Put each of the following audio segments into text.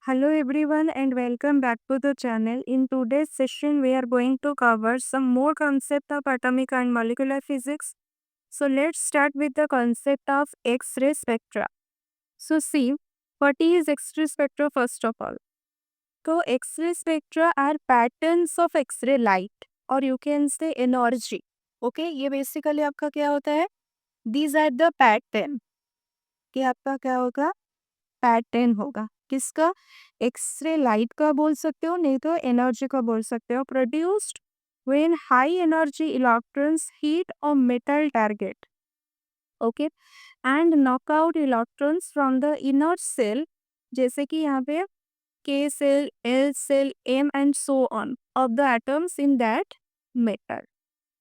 Hello everyone and welcome back to the channel. In today's session we are going to cover some more concept of atomic and molecular physics. So let's start with the concept of X-ray spectra. So see, what is X-ray spectra first of all? So X-ray spectra are patterns of X-ray light or you can say energy. Okay, ये basically आपका क्या होता है? These are the pattern. कि आपका क्या होगा? Pattern होगा किसका एक्सरे लाइट का बोल सकते हो नहीं तो एनर्जी का बोल सकते हो produced when high energy electrons hit और metal target okay and knock out electrons from the inner shell जैसे कि यहाँ पे K shell L shell M and so on of the atoms in that metal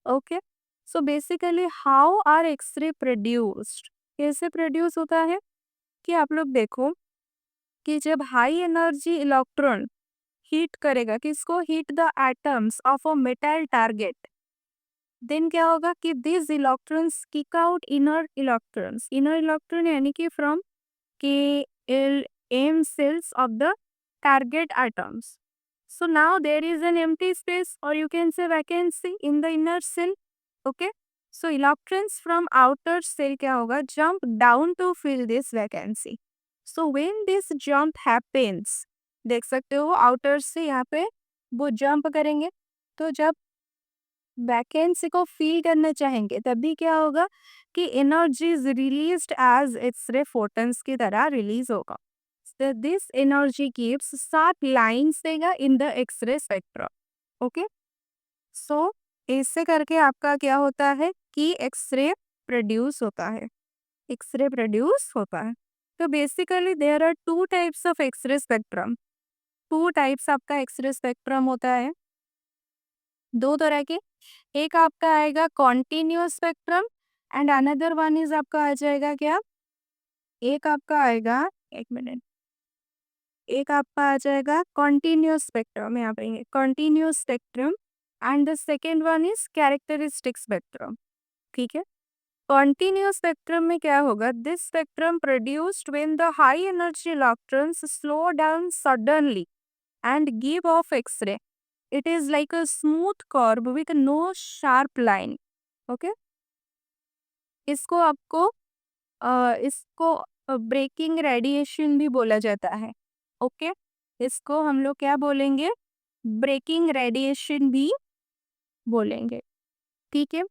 okay so basically how are X-ray produced कैसे produce होता है कि आप लोग देखो कि जब हाई एनर्जी इलेक्ट्रॉन हीट करेगा किसको hit the atoms of a metal target then क्या होगा कि this electrons kick out inner electron यानी कि from K L M shells of the target atoms so now there is an empty space or you can say vacancy in the inner cell okay so electrons from outer cell क्या होगा jump down to fill this vacancy so when this jump happens देख सकते हो outer से यहाँ पे वो jump करेंगे तो जब वैकेंसी को फील करना चाहेंगे तभी क्या होगा कि energy is released as X ray photons की तरह रिलीज होगा so this energy gives sharp lines देगा in the x-ray spectrum okay so ऐसे करके आपका क्या होता है कि एक्सरे प्रोड्यूस होता है एक्सरे प्रोड्यूस होता है तो basically there are two types of x ray spectrum two types आपका एक्सरे स्पेक्ट्रम होता है दो तरह के एक आपका आएगा continuous spectrum and another one is आपका आ जाएगा क्या एक आपका आएगा एक मिनट एक आपका आ जाएगा कॉन्टिन्यूअस स्पेक्ट्रम यहाँ पे continuous spectrum and the second one is characteristic spectrum ठीक है कॉन्टिन्यूअस स्पेक्ट्रम में क्या होगा this spectrum produced when the high energy electrons slow down suddenly and give off X ray it is like a smooth curve with no sharp line okay इसको आपको इसको breaking radiation भी बोला जाता है ओके इसको हम लोग क्या बोलेंगे ब्रेकिंग रेडिएशन भी बोलेंगे ठीक है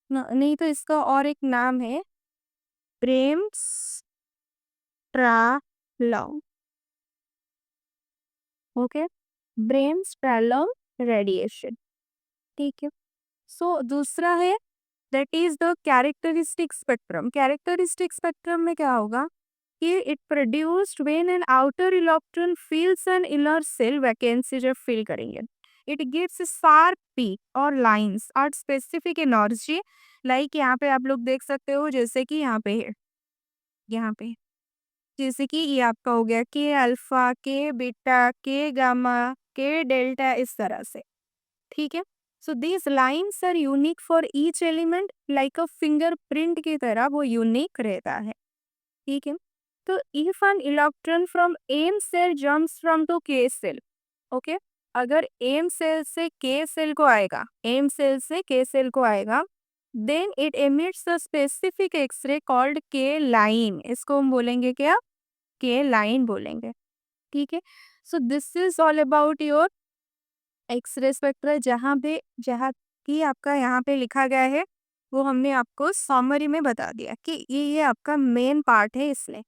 नहीं तो इसका और एक नाम है ब्रेम्स ट्रालम ओके ब्रेम्स ट्रालम रेडिएशन ठीक है सो दूसरा है that is the characteristic spectrum में क्या होगा कि it produced when an outer electron fills an inner shell vacancy जब फिल करेंगे इट गिव्स शार्प पीक और लाइंस और स्पेसिफिक एनर्जी लाइक यहाँ पे आप लोग देख सकते हो जैसे कि यहाँ पे है यहाँ पे जैसे कि ये आपका हो गया के अल्फा के बीटा के गामा के डेल्टा इस तरह से ठीक है so these lines are unique for each element like a fingerprint की तरह वो यूनिक रहता है ठीक है तो if an electron from M shell jumps from to K shell okay अगर एम सेल से के सेल को आएगा एम सेल से के सेल को आएगा then it emits a specific X ray called K line इसको हम बोलेंगे क्या के लाइन बोलेंगे ठीक है so this is all about your X ray spectra जहाँ की आपका यहाँ पे लिखा गया है वो हमने आपको समरी में बता दिया कि ये आपका मेन पार्ट है इसमें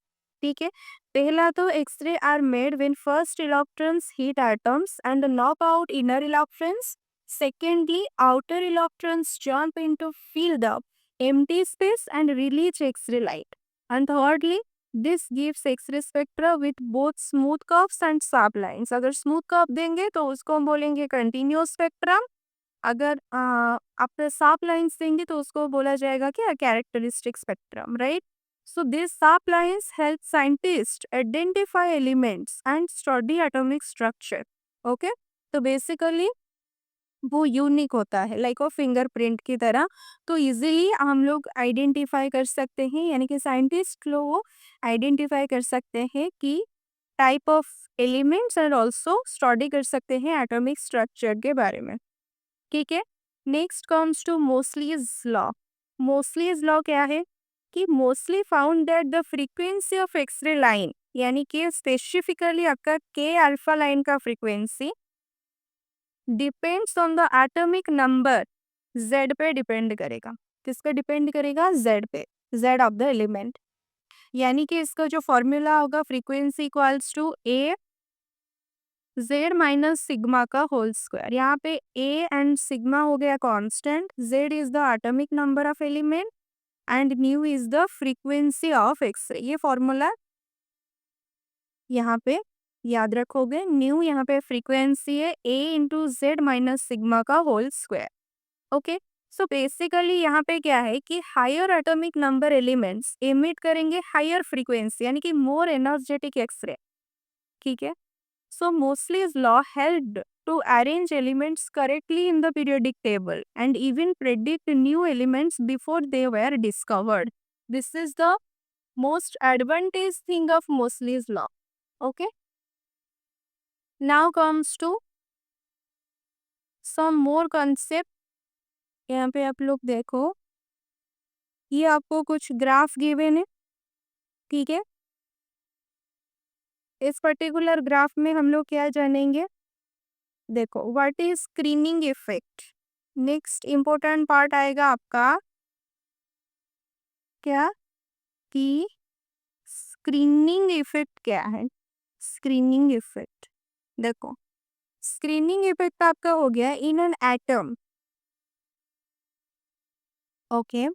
ठीक है पहला तो X ray are made when first electrons hit atoms and knock out inner electrons secondly outer electrons jump into fill the empty space and release X-ray light and thirdly this gives X ray spectra with both smooth curves and sharp lines अगर smooth curve देंगे तो उसको हम बोलेंगे continuous spectrum अगर आप sharp lines देंगे तो उसको बोला जाएगा क्या characteristic spectrum right so this sharp lines help scientist identify elements and study atomic structure okay तो बेसिकली वो यूनिक होता है लाइक वो फिंगरप्रिंट की तरह तो इजीली हम लोग आइडेंटिफाई कर सकते हैं यानी कि साइंटिस्ट लोग वो आइडेंटिफाई कर सकते हैं कि type of elements and also study कर सकते हैं एटॉमिक स्ट्रक्चर के बारे में। ठीक है, next comes to Moseley's law. Moseley's law क्या है कि mostly found that the frequency of X-ray line, यानी कि स्पेसिफिकली आपका के अल्फा लाइन का frequency depends on the atomic number Z पे डिपेंड करेगा। किस पे डिपेंड करेगा? जेड पे, जेड ऑफ द एलिमेंट। यानी कि इसका जो फॉर्मूला होगा frequency equals to A Z minus sigma का होल स्क्वायर। यहाँ पे ए एंड सिग्मा हो गया constant, Z is the atomic number of element and nu is the frequency of X ray. ये फॉर्मूला यहाँ पे याद रखोगे। न्यू यहाँ पे फ्रीक्वेंसी है A into Z minus sigma का whole square. Okay, so basically यहाँ पे क्या है कि higher atomic number elements emit करेंगे हायर फ्रीक्वेंसी, यानी कि मोर एनर्जेटिक एक्सरे। ठीक है, so Moseley's law helped to arrange elements correctly in the periodic table and even predict new elements before they were discovered. This is the most advantage thing of Moseley's law. Okay. Now comes to some more concept. यहाँ पे आप लोग देखो, ये आपको कुछ graph given है। ठीक है, इस पर्टिकुलर ग्राफ में हम लोग क्या जानेंगे? देखो, what is screening effect. Next important part आएगा आपका क्या कि स्क्रीनिंग इफेक्ट क्या है। स्क्रीनिंग इफेक्ट देखो, स्क्रीनिंग इफेक्ट आपका हो गया इन एन एटम। ओके,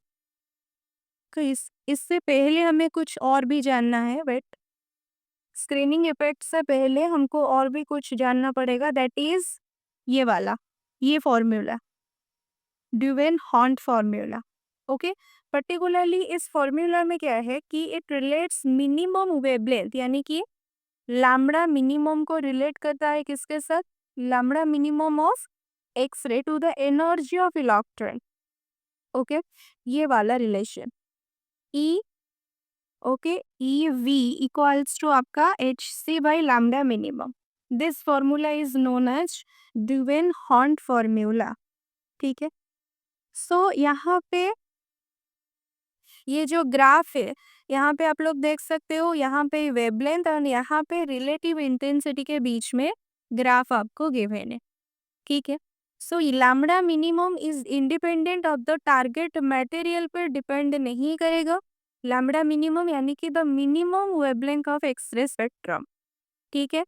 तो इससे पहले हमें कुछ और भी जानना है, बट स्क्रीनिंग इफेक्ट से पहले हमको और भी कुछ जानना पड़ेगा, दैट इज ये वाला, ये formula, Duane Hunt formula. Okay, particularly इस फॉर्मूला में क्या है कि इट रिलेट्स मिनिमम वेवलेंथ, यानी कि लैम्बडा मिनिमम को रिलेट करता है किसके साथ? Lambda minimum of X-ray to the energy of electron. Okay, ये वाला relation E, okay, E V equals to आपका H C by lambda minimum. This formula is known as Duane Hunt formula. ठीक है, सो यहाँ पे ये जो graph है, यहाँ पे आप लोग देख सकते हो, यहाँ पे वेवलेंथ और यहाँ पे रिलेटिव इंटेंसिटी के बीच में ग्राफ आपको गिवन है। ठीक है, so lambda minimum is independent of the target material पर डिपेंड नहीं करेगा। लैम्बडा मिनिमम यानी कि the minimum wavelength of x ray spectrum. ठीक है,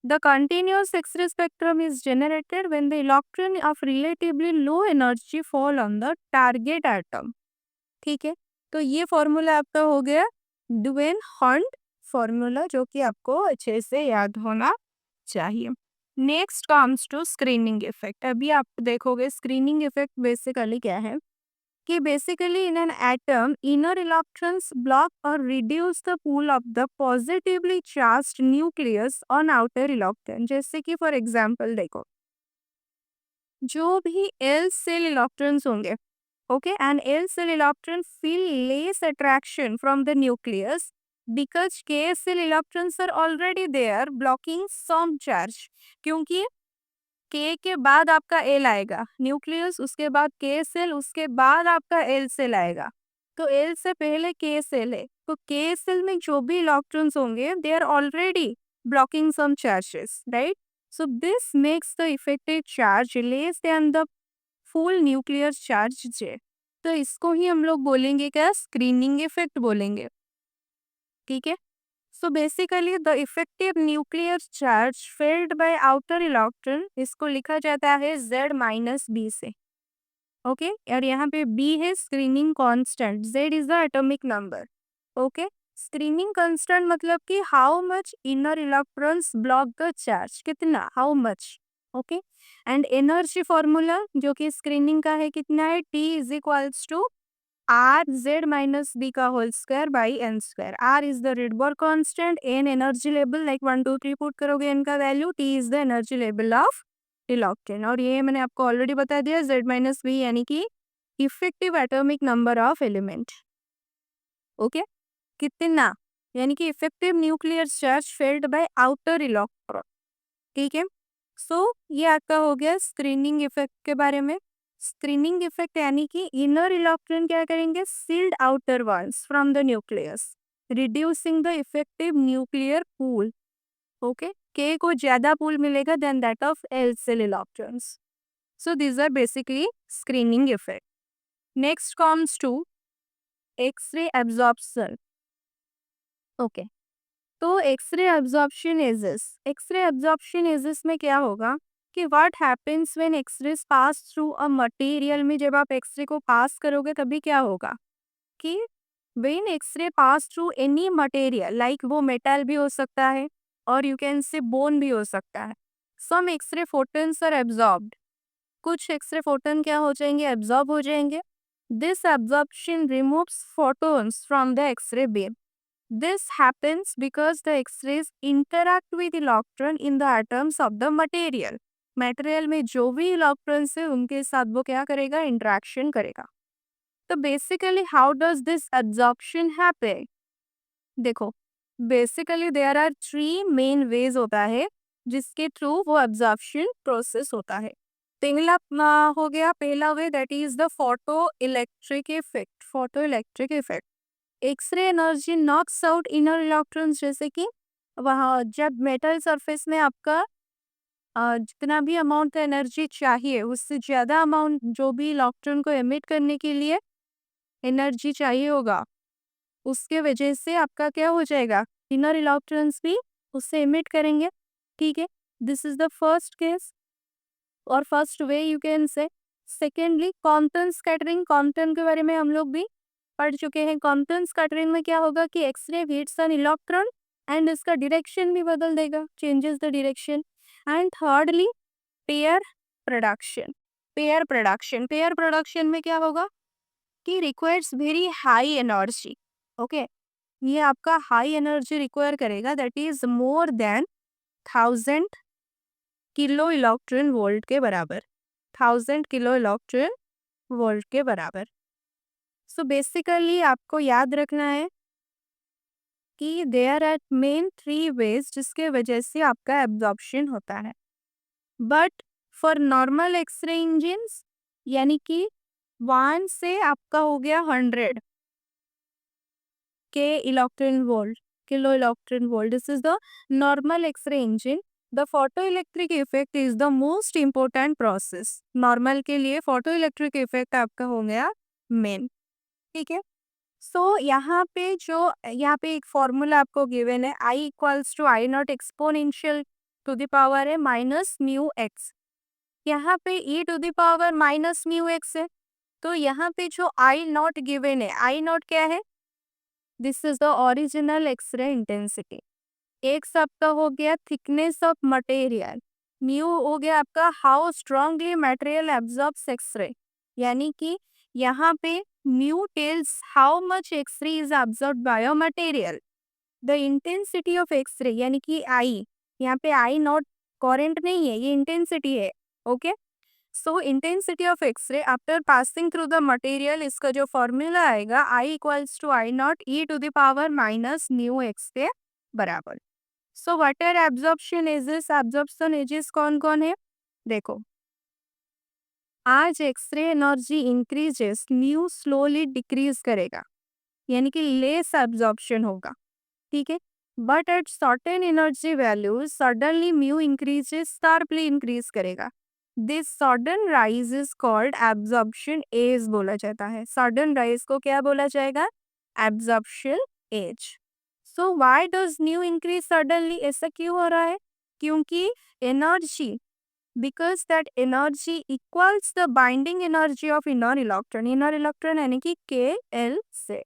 the continuous X-ray spectrum is generated when the electron of relatively low energy fall on the target atom. ठीक है, तो ये फॉर्मूला आपका हो गया ड्यूवेन हॉन्ट फॉर्मूला, जो कि आपको अच्छे से याद होना चाहिए। Next comes to screening effect. अभी आप देखोगे स्क्रीनिंग इफेक्ट बेसिकली क्या है कि basically in an atom inner electrons block और reduce the pull of the positively charged nucleus on outer electron. जैसे कि फॉर एग्जांपल देखो, जो भी एल सेल इलेक्ट्रॉन्स होंगे, okay, and L cell electrons feel less attraction from the nucleus because K cell electrons are already there blocking some charge। क्योंकि K के बाद आपका L आएगा न्यूक्लियस, उसके बाद K सेल, उसके बाद आपका L सेल आएगा। तो L से पहले K सेल है, तो K सेल में जो भी इलेक्ट्रॉन्स होंगे they are already blocking some charges, right? So this makes the effective charge less than the full nuclear charge Z. तो इसको ही हम लोग बोलेंगे क्या? स्क्रीनिंग इफेक्ट बोलेंगे। ठीक है, so basically the effective nuclear charge felt by outer electron, इसको लिखा जाता है Z माइनस बी से। ओके, और यहाँ पे B है screening constant, Z is the atomic number. Okay, screening constant मतलब कि how much inner electrons block the charge, कितना, how much. Okay, and energy formula जो कि स्क्रीनिंग का है कितना है? T is equals to R Z minus B का whole square by n square. R is the Rydberg constant, n energy level, like 1 2 3 put करोगे n का value, T is the energy level of electron. और ये मैंने आपको already बता दिया, Z minus B यानी कि effective atomic number of element. Okay, कितना? यानी कि effective nuclear charge felt by outer electron. ठीक है, सो ये आपका हो गया स्क्रीनिंग इफेक्ट के बारे में। स्क्रीनिंग इफेक्ट यानी कि इनर इलेक्ट्रॉन क्या करेंगे, shield outer ones from the nucleus, reducing the effective nuclear pull. Okay, K को ज्यादा पूल मिलेगा than that of L shell electrons. So these are basically screening effect. Next comes to X-ray absorption. Okay. तो X ray absorption edges, X ray absorption edges में क्या होगा कि what happens when X rays pass through a material में, जब आप x ray को पास करोगे तभी क्या होगा कि when X ray pass through any material, like वो मेटल भी हो सकता है और यू कैन से बोन भी हो सकता है, some X ray photons are absorbed, कुछ एक्सरे फोटोन क्या हो जाएंगे, एब्जॉर्ब हो जाएंगे। This absorption removes photons from the X ray beam. This happens because the X-rays interact with electron in the atoms of the material. Material में जो भी electrons है उनके साथ वो क्या करेगा, interaction करेगा। तो basically how does this absorption happen? देखो, basically there are three main ways होता है जिसके थ्रू वो absorption process होता है। हो गया पहला way, that is the photo electric effect. Photo electric effect, x ray energy knocks out inner electrons, जैसे कि वहाँ जब मेटल सरफेस में आपका जितना भी अमाउंट एनर्जी चाहिए उससे ज़्यादा अमाउंट जो भी इलेक्ट्रॉन को एमिट करने के लिए एनर्जी चाहिए होगा, उसके वजह से आपका क्या हो जाएगा, इनर इलेक्ट्रॉन्स भी उससे एमिट करेंगे। ठीक है, this is the first case और first way you can say. Secondly Compton scattering, Compton के बारे में हम लोग भी पढ़ चुके हैं। कॉम्पटन स्कैटरिंग में क्या होगा कि X ray hits an electron and इसका डायरेक्शन भी बदल देगा, changes the direction. And thirdly pair production. Pair production, pair production में क्या होगा कि requires very high energy. Okay, ये आपका हाई एनर्जी रिक्वायर करेगा, that is more than 1000 kilo electron volt के बराबर, 1000 किलो इलेक्ट्रॉन वोल्ट के बराबर। सो बेसिकली आपको याद रखना है कि there are main three ways जिसके वजह से आपका एब्जॉर्प्शन होता है। But for normal X ray engines, यानी कि 1 से आपका हो गया 100 के electron volt, kilo electron volt, this is the normal X ray engine. The photo electric effect is the most important process. Normal के लिए फोटो इलेक्ट्रिक इफेक्ट आपका हो गया मेन। ठीक है, सो यहाँ पे एक फॉर्मूला आपको गिवन है, I equals to I not exponential to the power है माइनस म्यू एक्स। यहाँ पे e to the power minus mu X है, तो यहाँ पे जो आई नॉट गिवन है, आई नॉट क्या है, this is the original X ray intensity. X आपका हो गया थिकनेस ऑफ मटेरियल, म्यू हो गया आपका how strongly material absorbs X ray, यानी कि यहाँ पे mu tells how much X ray is absorbed by a material. The intensity of X ray यानी कि आई, यहाँ पे आई नॉट करंट नहीं है, ये इंटेंसिटी है। Okay, so intensity of x ray after passing through the material, इसका जो फॉर्मूला आएगा I equals to I naught e to the power minus mu x के बराबर। So what are absorption edges, absorption edges कौन कौन है, देखो, as x ray energy increases, mu slowly decrease करेगा, यानी कि लेस एब्जॉर्प्शन होगा। ठीक है, but at certain energy values suddenly mu increases, sharply increase करेगा। This sudden rise is called absorption edge बोला जाता है। सडन राइज को क्या बोला जाएगा, absorption edge. So why does mu increase suddenly, ऐसा क्यों हो रहा है, क्योंकि energy, because that energy equals the binding energy of inner electron, inner electron यानी कि KL से।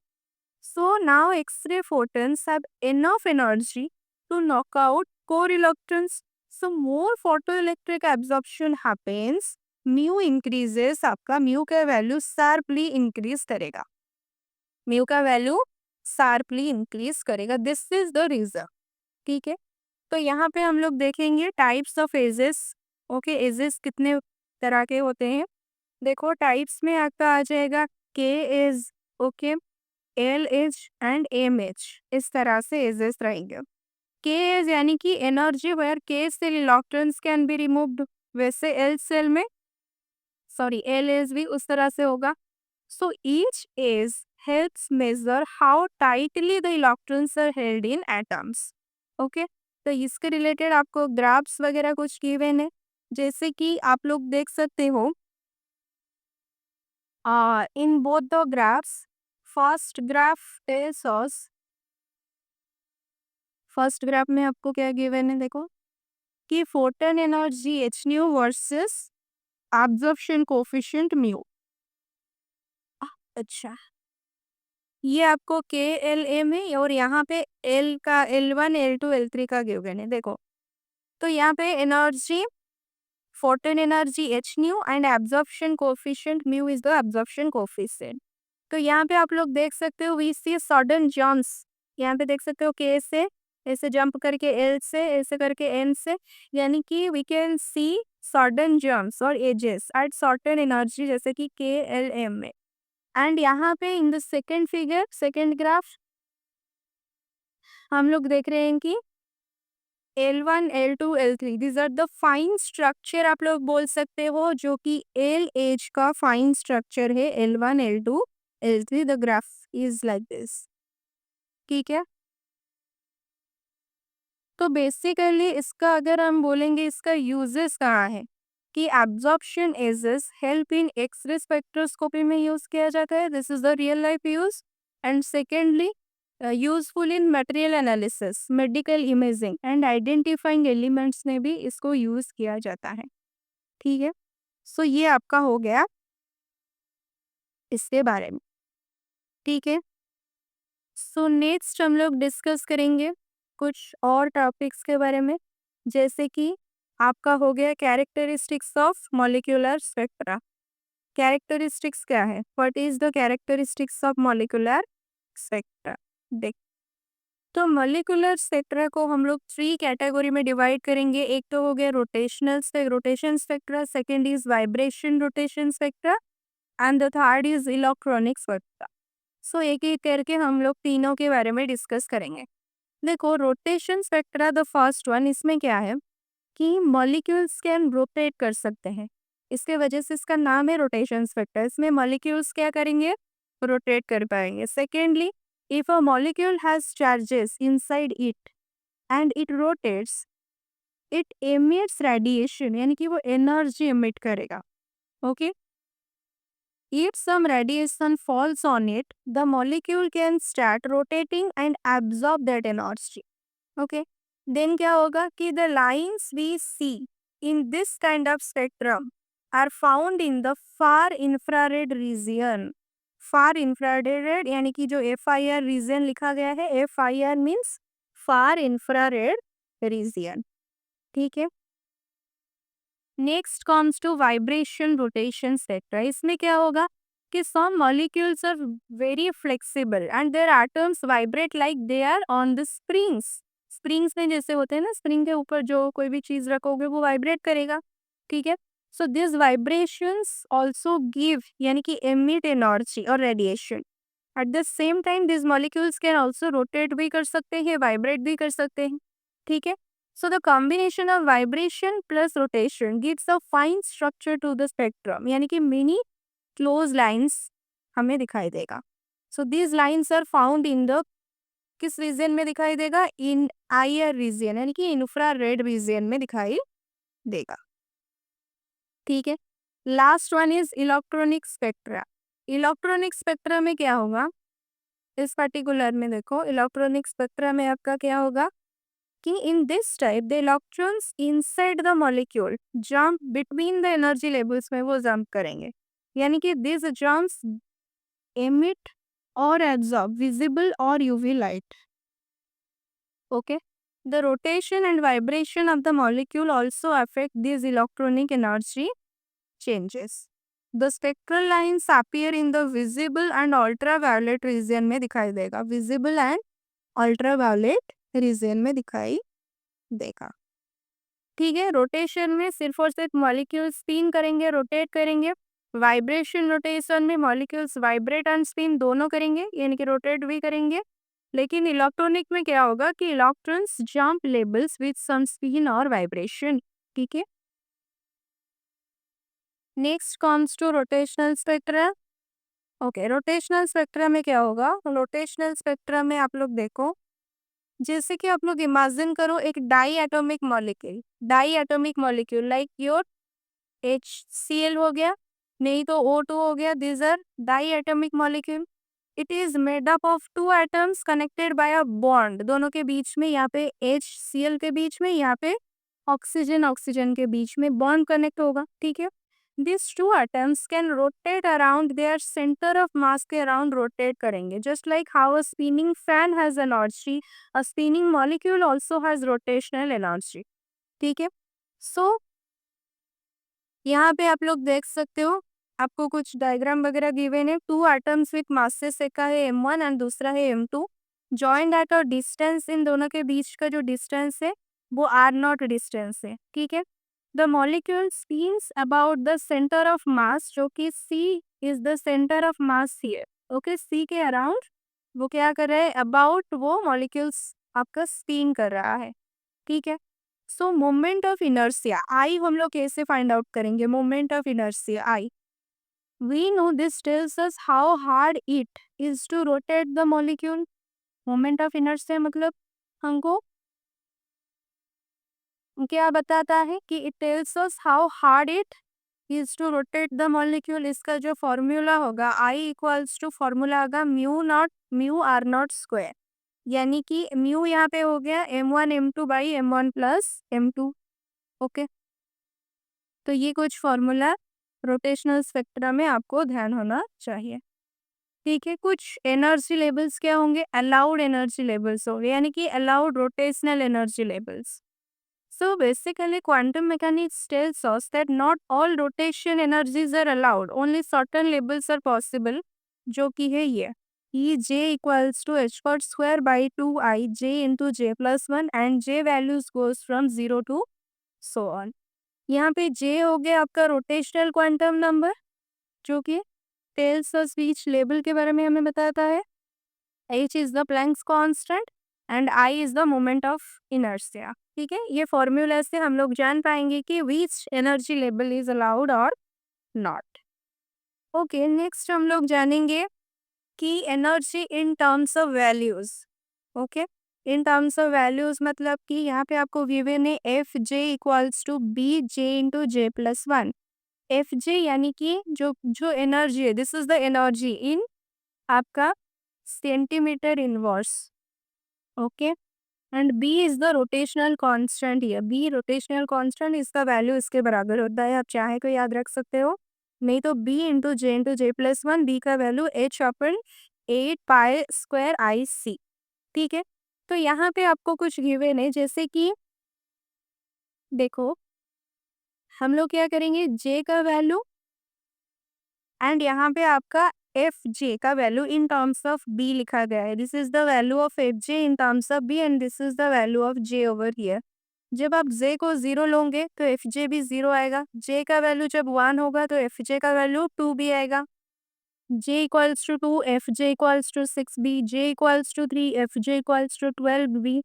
So now X-ray photons have enough energy to knock out core electrons. So more photoelectric absorption happens, mu increases, आपका mu का value sharply increase करेगा, mu का value sharply increase करेगा, this is the reason. ठीक है, तो यहाँ पे हम लोग देखेंगे types of edges. Okay, edges कितने तरह के होते हैं, देखो टाइप्स में आपका आ जाएगा K edge. Okay, L edge and M H, इस तरह से एजेस रहेंगे। के एज यानी कि energy where K shell electrons can be removed, वैसे एल सेल में सॉरी एल एज भी उस तरह से होगा। So each edge helps measure how tightly the electrons are held in atoms. Okay, तो इसके रिलेटेड आपको ग्राफ्स वगैरह कुछ गिवन है, जैसे कि आप लोग देख सकते हो in both the graphs. First graph is first graph में आपको क्या गिवन है, देखो कि photon energy H new versus absorption coefficient mu. अच्छा, ये आपको के एल एम है और यहाँ पे एल का L1 L2 L3 का गिवन है। देखो, तो यहाँ पे energy photon energy H new and absorption coefficient mu is the absorption coefficient. तो यहाँ पे आप लोग देख सकते हो वी सी सडन जंप्स, यहाँ पे देख सकते हो के से ऐसे जंप करके एल से ऐसे करके एन से, यानी कि we can see sudden jumps और एजेस एट सर्टेन एनर्जी जैसे कि के एल एम में। एंड यहाँ पे in the second figure second graph हम लोग देख रहे हैं कि L1 L2 L3 this are the fine structure आप लोग बोल सकते हो, जो कि एल एज का फाइन स्ट्रक्चर है L1 L2 L3। The graph is like this. ठीक है, तो बेसिकली इसका अगर हम बोलेंगे इसका यूजेस कहाँ है कि absorption edges help in X ray spectroscopy में यूज किया जाता है, this is the real life use. And secondly useful in material analysis, medical imaging and identifying elements में भी इसको यूज किया जाता है। ठीक है, सो ये आपका हो गया इसके बारे में। ठीक है, सो नेक्स्ट हम लोग डिस्कस करेंगे कुछ और टॉपिक्स के बारे में, जैसे कि आपका हो गया characteristics of molecular spectra. Characteristics क्या है, what is the characteristics of molecular spectra. देख, तो मॉलिक्यूलर स्पेक्ट्रा को हम लोग 3 कैटेगरी में डिवाइड करेंगे। एक तो हो गया rotational rotation spectra, second is vibration rotation spectra and the third is electronic spectra. So एक एक करके हम लोग तीनों के बारे में डिस्कस करेंगे। देखो, rotation spectra the first one, इसमें क्या है कि मॉलिक्यूल्स कैन रोटेट कर सकते हैं, इसके वजह से इसका नाम है रोटेशन स्पेक्ट्रा। इसमें मॉलिक्यूल्स क्या करेंगे, रोटेट कर पाएंगे। Secondly, if a molecule has charges inside it and it rotates, it emits radiation, यानी कि वो एनर्जी एमिट करेगा। Okay, if some radiation falls on it, the molecule can start rotating and absorb that energy. Okay, then क्या होगा कि the lines we see in this kind of spectrum are found in the far infrared region. far infrared यानी कि जो FIR region लिखा गया है, FIR means far infrared region। ठीक है, next comes to vibration rotation spectra. इसमें क्या होगा कि some molecules are very flexible and their atoms vibrate like they are on the springs. Springs में जैसे होते हैं ना, स्प्रिंग के ऊपर जो कोई भी चीज रखोगे वो वाइब्रेट करेगा। ठीक है, so this vibrations also give यानी कि एमिट एनर्जी और radiation. At the same time this molecules can also rotate भी कर सकते हैं, वाइब्रेट भी कर सकते हैं। ठीक है, so the combination of vibration plus rotation gives a fine structure to the spectrum, यानी कि many close lines हमें दिखाई देगा। So these lines are found in the किस रीजन में दिखाई देगा, इन IR रीजन यानी कि इंफ्रारेड रीजन में दिखाई देगा। ठीक है, last one is electronic spectra. Electronic spectra में क्या होगा, इस पर्टिकुलर में देखो इलेक्ट्रॉनिक स्पेक्ट्रा में आपका क्या होगा कि in this type the electrons inside the molecule jump between the energy levels में वो jump करेंगे, यानी कि these jumps emit or absorb visible or UV light. Okay, the rotation and vibration of the molecule also affect these electronic energy changes. The spectral lines appear in the visible and ultraviolet region में दिखाई देगा, visible and ultraviolet region में दिखाई देगा। ठीक है, rotation में सिर्फ और सिर्फ मॉलिक्यूल स्पिन करेंगे, रोटेट करेंगे, वाइब्रेशन रोटेशन में मॉलिक्यूल्स वाइब्रेट एंड स्पिन दोनों करेंगे, यानी कि रोटेट भी करेंगे। लेकिन इलेक्ट्रॉनिक में क्या होगा कि electrons jump levels with some spin और वाइब्रेशन। ठीक है, next comes to rotational spectra. Okay, rotational spectra में क्या होगा? रोटेशनल स्पेक्ट्रा में आप लोग देखो, जैसे कि आप लोग इमेजिन करो एक diatomic molecule like your HCl हो गया, नहीं तो O2 हो गया। These are diatomic molecule. It is made up of two atoms connected by a bond. दोनों के बीच में, यहाँ पे HCl के बीच में, यहाँ पे ऑक्सीजन ऑक्सीजन के बीच में बॉन्ड कनेक्ट होगा। ठीक है, this two atoms can rotate around their centre of mass के अराउंड रोटेट करेंगे, just like how a spinning fan has energy, a spinning molecule also has rotational energy. ठीक है, सो यहाँ पे आप लोग देख सकते हो, आपको कुछ डायग्राम वगैरह गिवन है। टू एटम्स विथ मासेस, एक का है M1 एंड दूसरा है M2, joined at a distance. इन दोनों के बीच का जो डिस्टेंस है वो R0 डिस्टेंस है। ठीक है, the molecule spins about the centre of mass, जो कि C is the centre of mass here. Okay, C के अराउंड वो क्या कर रहा है? अबाउट वो मॉलिक्यूल्स आपका स्पिन कर रहा है। ठीक है, so moment of inertia I हम लोग कैसे फाइंड आउट करेंगे? Moment of inertia I, we know this tells us how hard it is to rotate the molecule. Moment of inertia मतलब हमको क्या बताता है? कि it tells us how hard it is to rotate the molecule. इसका जो formula होगा, I equals to formula होगा म्यू R0 स्क्वायर, यानी कि म्यू यहाँ पे हो गया M1 M2 by M1 plus M2। Okay, तो ये कुछ फॉर्मूला रोटेशनल स्पेक्ट्रम में आपको ध्यान होना चाहिए। ठीक है, कुछ एनर्जी लेवल्स क्या होंगे? अलाउड एनर्जी लेवल्स होंगे, यानी कि allowed rotational energy levels. So basically quantum mechanics tells us that not all rotation energies are allowed, only certain levels are possible, जो कि है ये E J equals to h part square by 2I J into J plus 1 and J values goes from 0 to so on। यहाँ पे J हो गया आपका rotational quantum number, जो कि टेल्स अस व्हिच लेवल के बारे में हमें बताता है। H is the Planck's constant and I is the moment of inertia. ठीक है, ये फॉर्मूला से हम लोग जान पाएंगे कि which energy level is allowed और नॉट। ओके, नेक्स्ट हम लोग जानेंगे कि energy in terms of values. Okay, in terms of values मतलब कि यहाँ पे आपको गिवन है Fj equals to Bj into J plus 1। Fj यानी कि जो जो एनर्जी है, this is the energy in आपका centimetre inverse. Okay, and B is the rotational constant. Here B rotational constant, इसका वैल्यू इसके बराबर होता है, आप चाहे तो याद रख सकते हो, नहीं तो B into J plus 1, B का वैल्यू H अपन 8 पाई स्क्वायर IC। ठीक है, तो यहाँ पे आपको कुछ गिवन है, जैसे कि देखो हम लोग क्या करेंगे, J का वैल्यू एंड यहाँ पे आपका Fj का value in terms of B लिखा गया है। This is the value of Fj in terms of B and this is the value of J over here. जब आप J को 0 लोगे तो Fj भी 0 आएगा। J का वैल्यू जब 1 होगा तो Fj का वैल्यू 2 भी आएगा। J equals to 2, Fj equals to 6B, J equals to 3, Fj equals to 12B।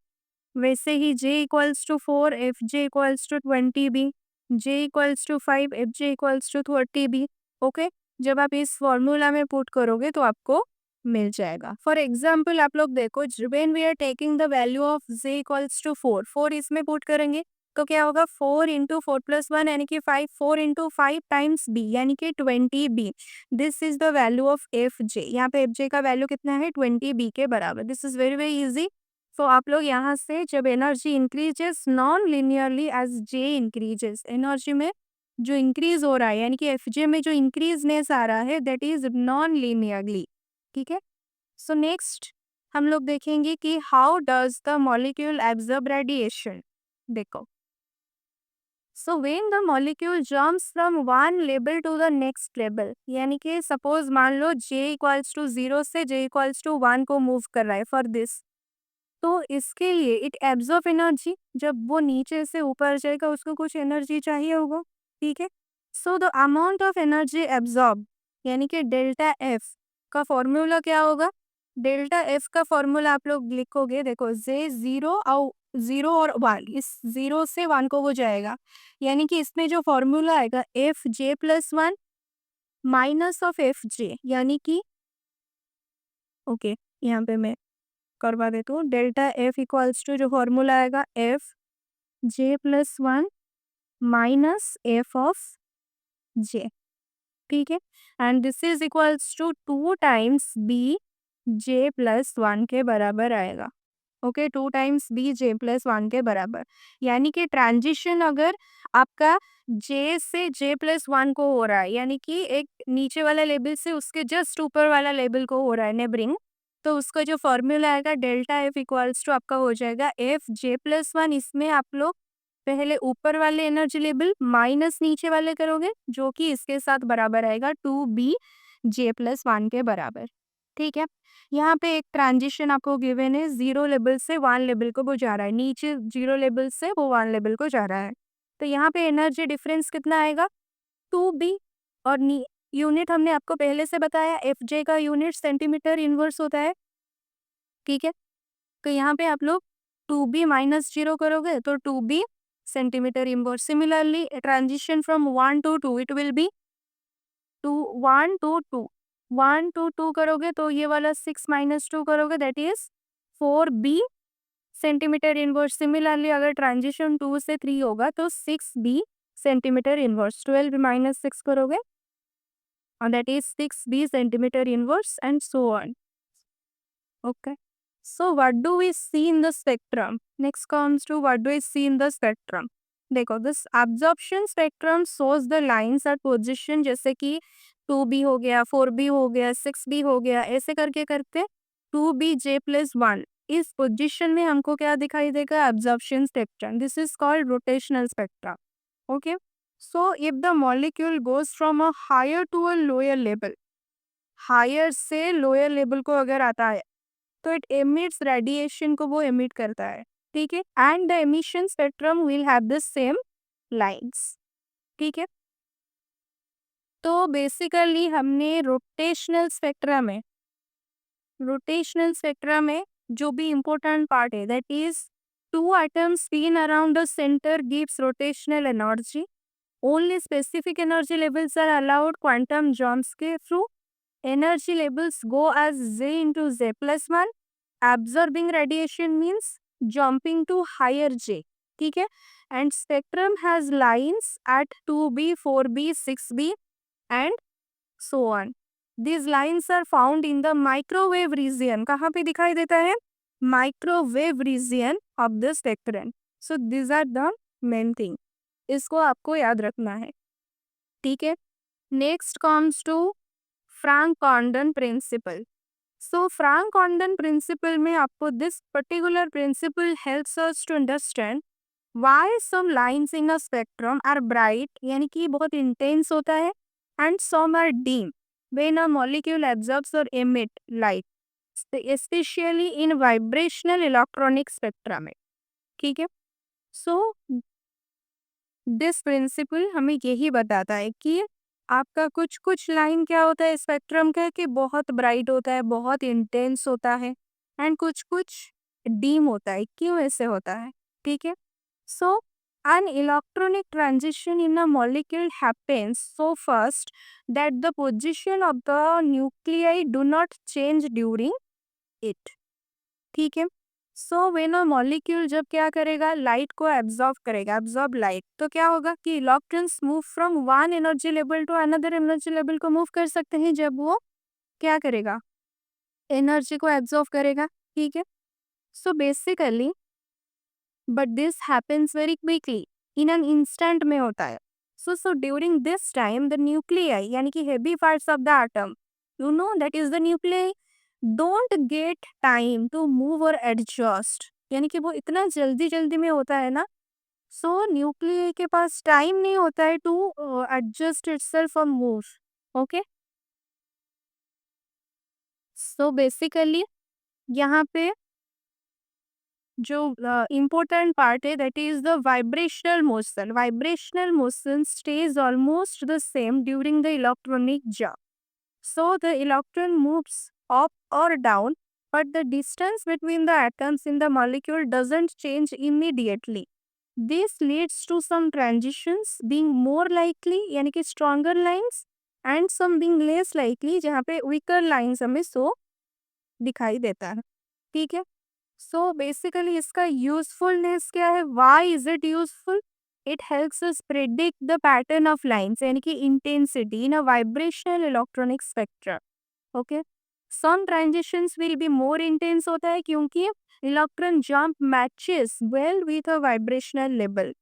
वैसे ही J equals to 4, Fj equals to 20B, J equals to 5, Fj equals to 30B। Okay, जब आप इस formula में put करोगे तो आपको मिल जाएगा। फॉर एग्जाम्पल आप लोग देखो, when we are taking the value of J equals to 4 इसमें पुट करेंगे तो क्या होगा? 4 इंटू 4 प्लस 1 यानी कि 5, 4 इंटू 5 टाइम्स B यानी कि 20B। This is the value of Fj। यहाँ पे Fj का वैल्यू कितना है? 20B के बराबर। This is very very easy. So आप लोग यहाँ से जब energy increases non linearly as J increases, energy में जो इंक्रीज हो रहा है, यानी कि Fj में जो इंक्रीजनेस आ रहा है, दैट इज नॉन लिनियरली। ठीक है, सो नेक्स्ट हम लोग देखेंगे कि how does the molecule absorb radiation. देखो, so when the molecule jumps from one level to the next level, यानी कि सपोज मान लो J इक्वल्स टू 0 से J इक्वल्स टू 1 को मूव कर रहा है फॉर दिस, तो इसके लिए इट एब्जॉर्ब एनर्जी। जब वो नीचे से ऊपर जाएगा उसको कुछ एनर्जी चाहिए होगा। ठीक है, so the amount of energy absorb यानी कि डेल्टा एफ का फॉर्मूला क्या होगा? डेल्टा एफ का फॉर्मूला आप लोग लिखोगे, देखो जे जीरो और वन, इस जीरो से वन को वो जाएगा, यानी कि इसमें जो फॉर्मूला आएगा F J plus one minus of F J, यानी कि ओके यहाँ पे मैं करवा देता हूँ। डेल्टा एफ इक्वल्स टू जो फॉर्मूला आएगा F J plus one minus F of J, ठीक है, and this is equals to 2 times B J plus one के बराबर आएगा। Okay, 2 times B J plus one के बराबर, यानी कि ट्रांजिशन अगर आपका जे से जे प्लस वन को हो रहा है, यानी कि एक नीचे वाला लेवल से उसके जस्ट ऊपर वाला लेवल को हो रहा है नेबरिंग, तो उसका जो फॉर्मूला आएगा डेल्टा एफ इक्वल्स टू आपका हो जाएगा एफ जे प्लस वन। इसमें आप लोग पहले ऊपर वाले एनर्जी लेवल माइनस नीचे वाले करोगे, जो कि इसके साथ बराबर आएगा 2b जे प्लस वन के बराबर, ठीक है। यहाँ पे एक ट्रांजिशन आपको गिवन है, जीरो लेवल से वन लेवल को वो जा रहा है, नीचे जीरो लेवल से वो वन लेवल को जा रहा है, तो यहाँ पे एनर्जी डिफरेंस कितना आएगा 2b। और यूनिट हमने आपको पहले से बताया, एफ जे का यूनिट सेंटीमीटर इनवर्स होता है, ठीक है। तो यहाँ पे आप लोग 2b माइनस जीरो करोगे तो 2b centimetre inverse. Similarly transition from 1 to 2 it will be 1 to 2, 1 to 2 करोगे तो ये वाला 6 माइनस 2 करोगे that is 4b centimetre inverse. Similarly अगर ट्रांजिशन 2 से 3 होगा तो 6b सेंटीमीटर इनवर्स, 12 माइनस 6 करोगे और that is 6b centimetre inverse and so on. Okay. So what do we see in the spectrum? Next comes to what do we see in the spectrum? देखो, this absorption spectrum shows the lines at position, जैसे कि 2b हो गया, 4b हो गया, 6b हो गया, ऐसे करके करते 2b j प्लस वन, इस पोजिशन में हमको क्या दिखाई देगा? absorption spectrum. This is called rotational spectrum. Okay. So if the molecule goes from a higher to a lower level, higher से लोअर लेवल को अगर आता है तो इट एमिट्स रेडिएशन को वो एमिट करता है, ठीक है, and the emission spectrum will have the same lines, ठीक है। तो बेसिकली हमने रोटेशनल स्पेक्ट्रम में जो भी इम्पोर्टेंट पार्ट है that is two atoms spin around the centre gives rotational energy, only specific energy levels are allowed quantum jumps के through, energy levels go as z into z plus 1, absorbing radiation means jumping to higher j, ठीक है, and spectrum has lines at 2b 4b 6b and so on. These lines are found in the microwave region. कहाँ पे दिखाई देता है? Microwave region of the spectrum. So these are the main thing. इसको आपको याद रखना है, ठीक है। Next comes to Frank-Condon principle. So Frank-Condon principle में आपको this particular principle helps us to understand why some lines in a spectrum are bright, यानी कि बहुत intense होता है, and some are dim when a molecule absorbs or emit light, especially in vibrational electronic spectra में, ठीक है। So this principle हमें यही बताता है कि आपका कुछ कुछ लाइन क्या होता है स्पेक्ट्रम का कि बहुत ब्राइट होता है, बहुत इंटेंस होता है, एंड कुछ कुछ डीम होता है। क्यों ऐसे होता है, ठीक है। सो an electronic transition in a molecule happens so fast that the position of the nuclei do not change during it, ठीक है। सो व्हेन अ मॉलिक्यूल जब क्या करेगा, लाइट को एब्जॉर्ब करेगा, एब्जॉर्ब लाइट, तो क्या होगा कि electrons move from one energy level to another energy level को मूव कर सकते हैं जब वो क्या करेगा, एनर्जी को एब्जॉर्ब करेगा, ठीक है। So basically but this happens very quickly, in an instant में होता है। So during this time the nuclei यानी कि heavy parts of the atom, you know that is the nuclei, don't get time to move और adjust, यानी कि वो इतना जल्दी जल्दी में होता है ना, सो न्यूक्लियाई के पास टाइम नहीं होता है टू एडजस्ट इटसेल्फ और मूव, ओके। सो बेसिकली यहाँ पे जो इम्पोर्टेंट पार्ट है that is the vibrational motion. Vibrational motion stage almost the same during the electronic jump. So the electron moves up or down, but the distance between the atoms in the molecule doesn't change immediately. This leads to some transitions being more likely, यानी कि stronger lines, and some being less likely, जहाँ पे weaker lines हमें so दिखाई देता है. ठीक है. सो बेसिकली इसका यूजफुलनेस क्या है? Why is it useful? It helps us predict the pattern of lines, यानी कि intensity in a vibrational electronic spectrum. Okay. Some transitions will be more intense होता है क्योंकि electron jump matches well with a vibrational level.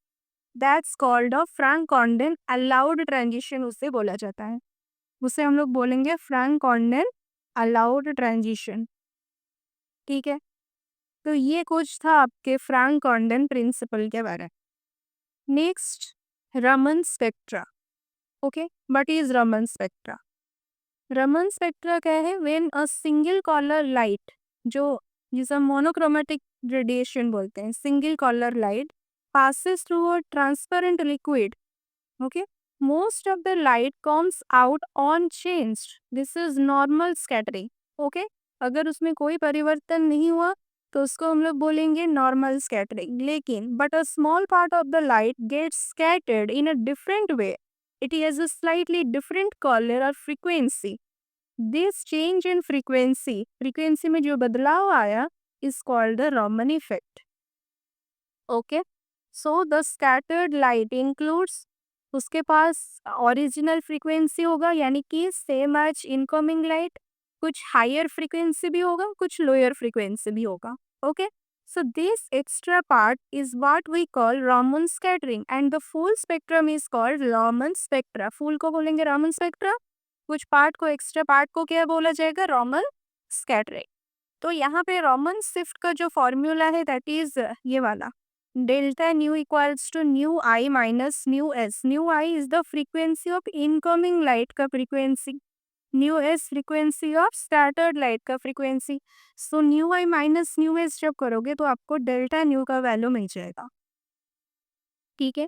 That's called a Franck Condon allowed transition, उसे बोला जाता है. उसे हम लोग बोलेंगे फ्रैंक कॉन्डन अलाउड ट्रांजिशन. ठीक है. तो ये कुछ था आपके फ्रैंक कॉन्डन प्रिंसिपल के बारे में. Next, Raman spectra. Okay, what is Raman spectra? Raman spectra क्या है? When a single colour light, जो जिसे मोनोक्रोमेटिक रेडिएशन बोलते हैं, single colour light passes through a transparent liquid. Okay, most of the light comes out unchanged. This is normal scattering. Okay, अगर उसमें कोई परिवर्तन नहीं हुआ तो उसको हम लोग बोलेंगे नॉर्मल स्कैटरिंग. लेकिन but a small part of the light gets scattered in a different way. It has a slightly different colour और frequency. This change in frequency में जो बदलाव आया is called the Raman effect. Okay. So the scattered light includes, उसके पास original frequency होगा यानी कि सेम एज इनकमिंग लाइट. कुछ हायर फ्रीक्वेंसी भी होगा, कुछ लोअर फ्रीक्वेंसी भी होगा. Okay. So this extra part is what we call Raman scattering and the full spectrum is called Raman spectra. Full को बोलेंगे रामन स्पेक्ट्रा, कुछ पार्ट को, एक्स्ट्रा पार्ट को क्या बोला जाएगा? रामन स्कैटरिंग. तो यहाँ पे रामन शिफ्ट का जो फॉर्मूला है दैट इज ये वाला, delta nu equals to nu I minus nu s. Nu I is the frequency of incoming light का frequency. Nu s frequency of scattered light का frequency. So nu I minus nu s जब करोगे तो आपको delta nu का value मिल जाएगा. ठीक है.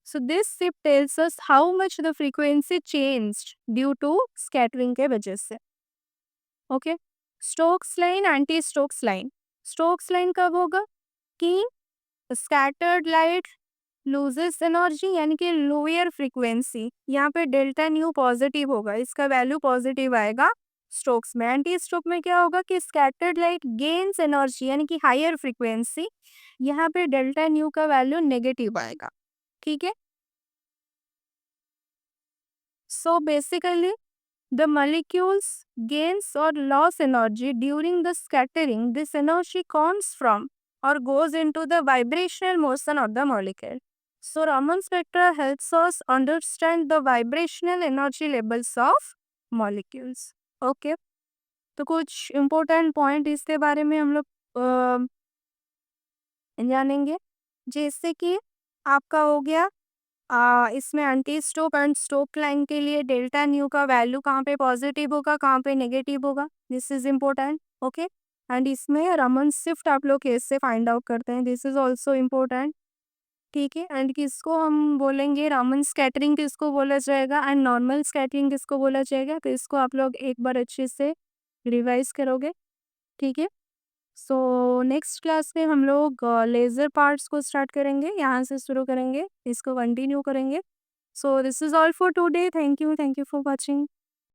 So this shift tells us how much the frequency changed due to scattering के वजह से. Okay. Stokes line, anti Stokes line. Stokes line कब होगा? कि स्कैटर्ड लाइट लूजेस एनर्जी, यानी कि लोअर फ्रीक्वेंसी. यहाँ पे डेल्टा न्यू पॉजिटिव होगा, इसका वैल्यू पॉजिटिव आएगा स्ट्रोक्स में. एंटी स्ट्रोक में क्या होगा कि स्कैटर्ड लाइट गेन्स एनर्जी यानी कि हायर फ्रीक्वेंसी. यहाँ पे डेल्टा न्यू का वैल्यू नेगेटिव आएगा. ठीक है. So basically the molecules gains or loss energy during the scattering. This energy comes from or goes into the vibrational motion of the molecule. So Raman spectra helps us understand the vibrational energy levels of molecules. Okay. तो कुछ important point इसके बारे में हम लोग जानेंगे. जैसे कि आपका हो गया इसमें anti Stokes and Stokes line के लिए डेल्टा न्यू का वैल्यू कहाँ पे पॉजिटिव होगा, कहाँ पे नेगेटिव होगा. This is important. Okay. And इसमें रमन शिफ्ट आप लोग कैसे फाइंड आउट करते हैं, दिस इज ऑल्सो इम्पोर्टेंट. ठीक है. एंड किसको हम बोलेंगे रमन स्कैटरिंग किसको बोला जाएगा एंड नॉर्मल स्कैटरिंग किसको बोला जाएगा, तो इसको आप लोग एक बार अच्छे से रिवाइज करोगे. ठीक है. सो नेक्स्ट क्लास में हम लोग लेज़र पार्ट्स को स्टार्ट करेंगे, यहाँ से शुरू करेंगे, इसको कंटिन्यू करेंगे. So this is all for today. Thank you for watching.